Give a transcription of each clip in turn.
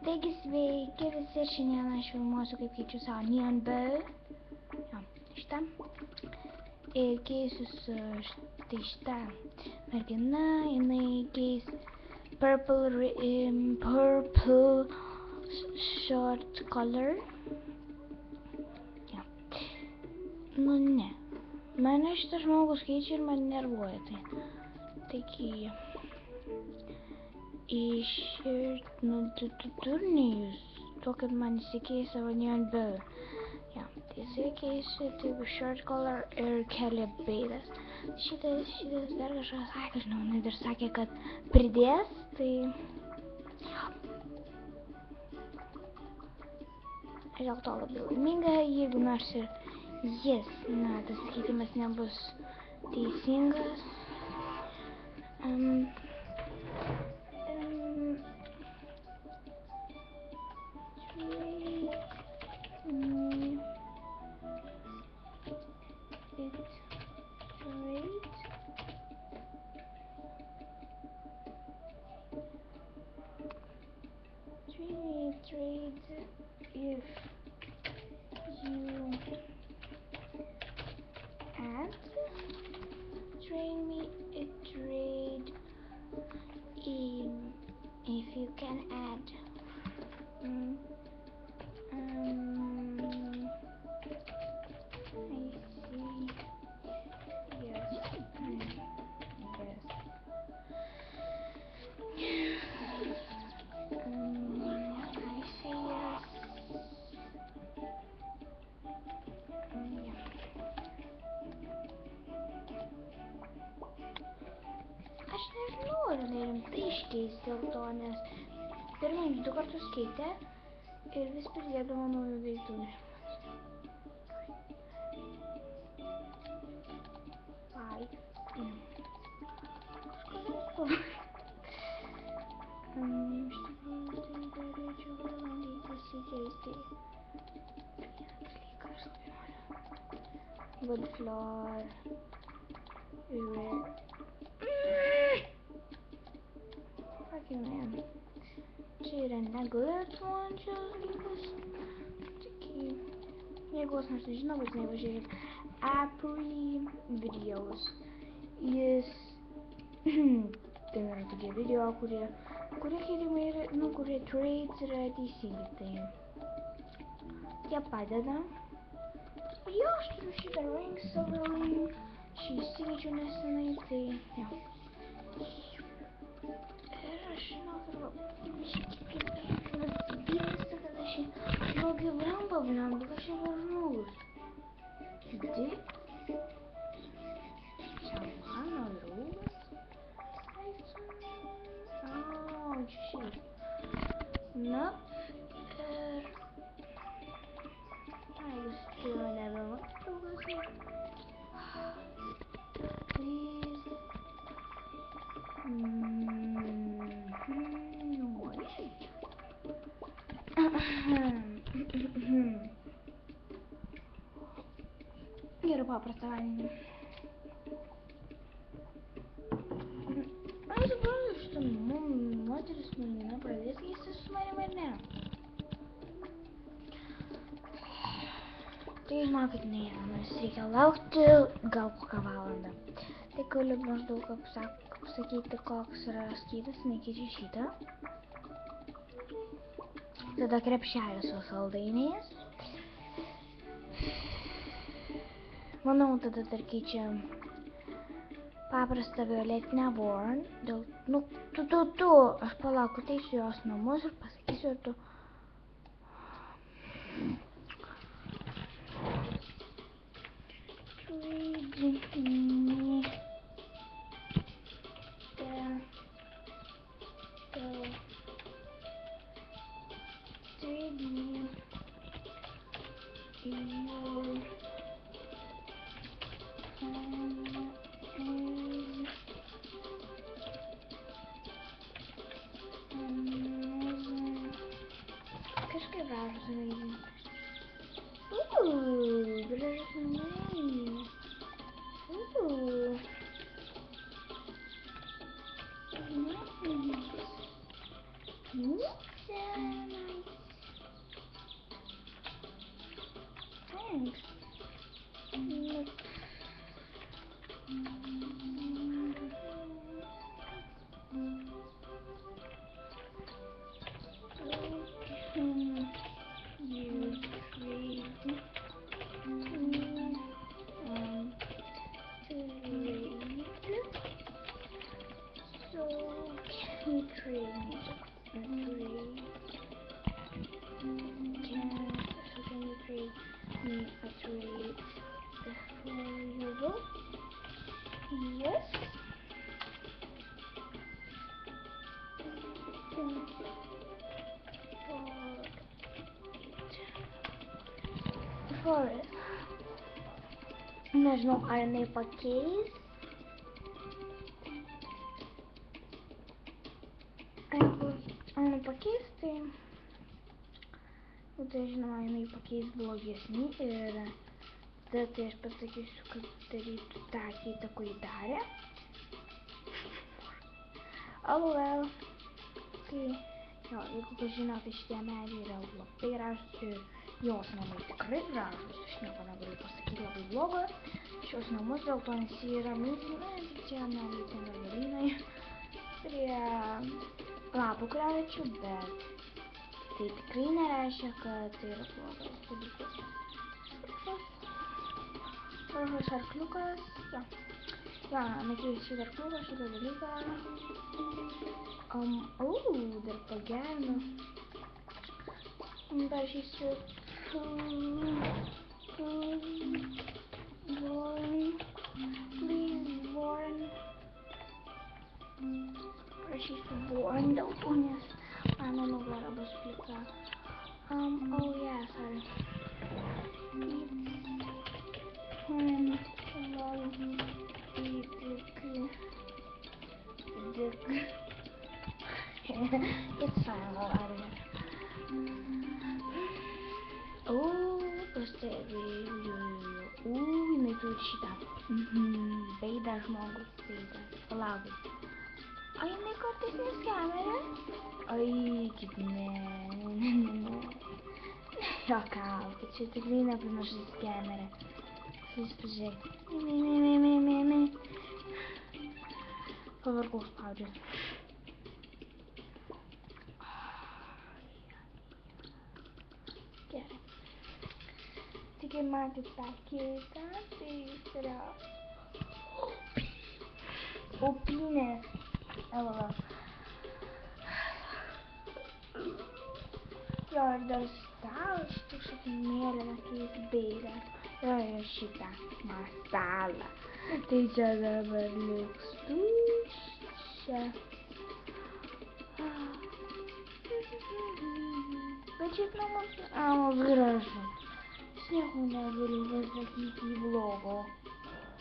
Taigi sveiki visi, šiandien aš filmuosiu kaip keičiu savo neon bow. Šitą. Ir keisiu su štai šitą mergina, jinai keis purple short color. Nu ne. Mane šitas žmogus keičia ir man nervuoja tai. Taigi turnėjus to, kad man įsikeis savo neon bow. Tai jisai keisi taip short color ir keli beidas. Šitas dar kažkas sakė, žinau, jinai dar sakė, kad pridės, tai dėl to labai laiminga, jeigu nors ir tas keitimas nebus teisingas. Trade if you add, trade me a trade if you can add. I see. Yes. Aš nežinau, ar rimtai iškeis dėl to, nes pirmą 2 kartus keitė ir vis pridėdavo naujų veizdų. Iš tikrųjų, tai galėčiau pabandyti pasikeisti. Wood floor. Fucking man. Čia yra neglatuojančios dalykas. Jeigu kas nors nežino, būtinai pažiūrėkit Apple videos. Jis ten yra tokie video, kurie keitimai yra, kurie trades yra teisingi, tai jie padeda. Jo, aš turiu šitą ring, savo ring, šį įsikeičiau nesenai, tai jo. Ir aš žinau, kad aš žinokį blamba, kad aš jau žmogus. Где? Čia mano draugas? Čiošiai. Na, ir... jis čia nebe mano draugas. Please. Gerai, paprastą vandenį. Aš suprantu, šitą moteris mergina pradės keistis su manim ar ne. Tai žinokit, nes reikia laukti gal kokią valandą. Tai galiu maždaug apsakyti, koks yra skydas, nekeičiu šitą. Tada krepšelis su saldainiais. Manau, tada dar keičia paprastą violetinę Warren. Aš palaukiu, teisiu jos namus ir pasakysiu, ar tu... Kažkaip gražus namai. Gražus namai. can you trade me a trade for euro? Yes. For nežinau, ar jinai pakeis. Jeigu jinai pakeis, tai žinoma, jinai pakeis blogesnį ir tada tai aš pasakysiu, kad darytų tą kitą, kurį darė. LOL. Tai, jo, jeigu kas žino, tai šitie medžiai yra labai gražus ir jos namai tikrai gražus. Aš nieko negaliu pasakyti labai blogo. Šios namus dėl to, nes jie yra mėsiniai, tai čia nelygina galinai prie lapų krevečių, bet tai tikrai nereiškia, kad tai yra blogas dalykas. Gražus arkliukas, jo. Jo, nekeis šį arkliuką, šitą dalyką. Dar pagerino. Parašysiu Warren, please Warren. Parašysiu Warren dėl to, nes mano nugara bus plika. Oh yeah, sorry. It's fine, I'll add it. Oh, pastebi. Jinai turi šitą. Beidą žmogus, beidą. Palaukit. O jinai kartais neskemerė? Ai, kaip ne. Juokaukit, čia tikrai nepanašu į skemerę. Jūs pažiūrėk. Pavargau spaudžiu. Gerai. Tik matėt tą kitą, tai jis yra upinės. LOL. Jo, ir dar stalas, toks mėlyna keis beidą. Jo, ir šitą masalą. Tai čia dabar liks tuščia. Bet šiaip namus gražu. Aš nieko negaliu pasakyti blogo.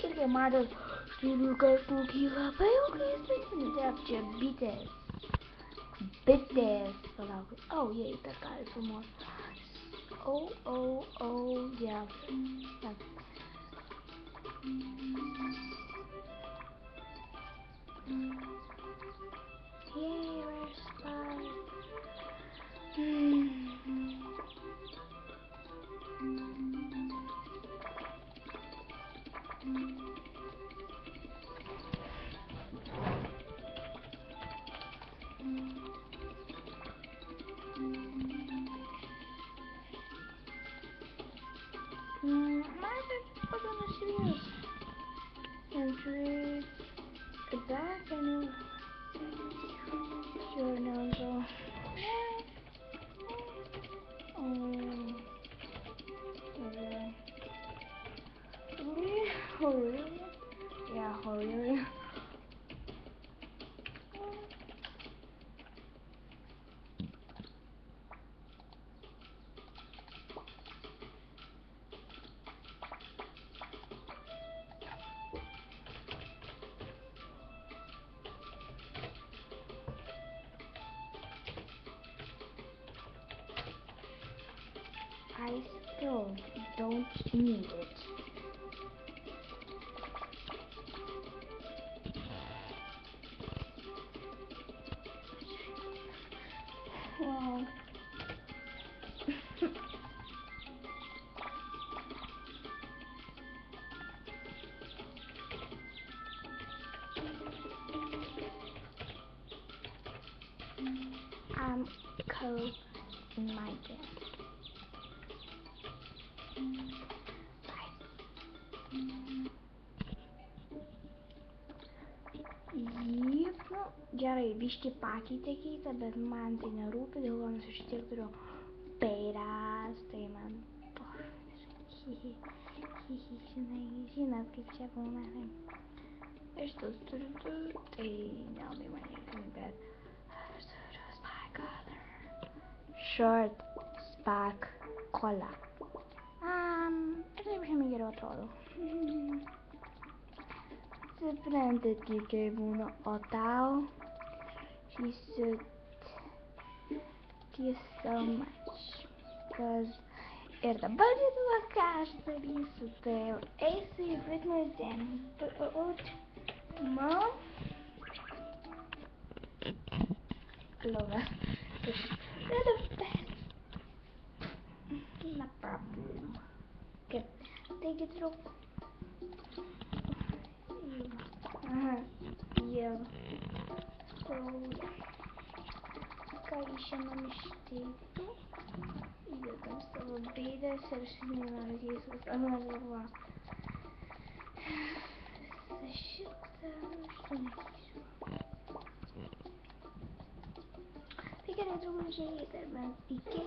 Ir kai matot, turiu kažkokį labai ilgai sveikinti, čia bitės. Bitės. Palaukit. Oh, jei, dar gali filmuoti. Oh, yeah. Yay, we're spies. And trade it back and sure now so yeah, hurry. I still don't need it. Well, I'm cold in my game. Yep. gerai, biški pakeitė keitą, bet man tai nerūpi, dėl to nes aš tiek turiu peiras, tai man žinot, kaip čia būna. Aš tos turiu du, tai nelabai man įdomi, bet aš turiu Spy Color. Short Spy Color. Ir taip žemai geriau atrodo. Suprantat, kaip būna, o tau she should you so much. Ir dabar žinoma, ką aš darysiu, tai eisiu į fitness gym. Mom? Love it. You're the best. No problem. Okay, take it through. Yeah. So, ką išėmam iš teiktų, įdėtam savo beidas ir šiandien keistas analizavo. Visą šitą, šitą nekeisiu. Tai gerai, draugužiai, dar mes iki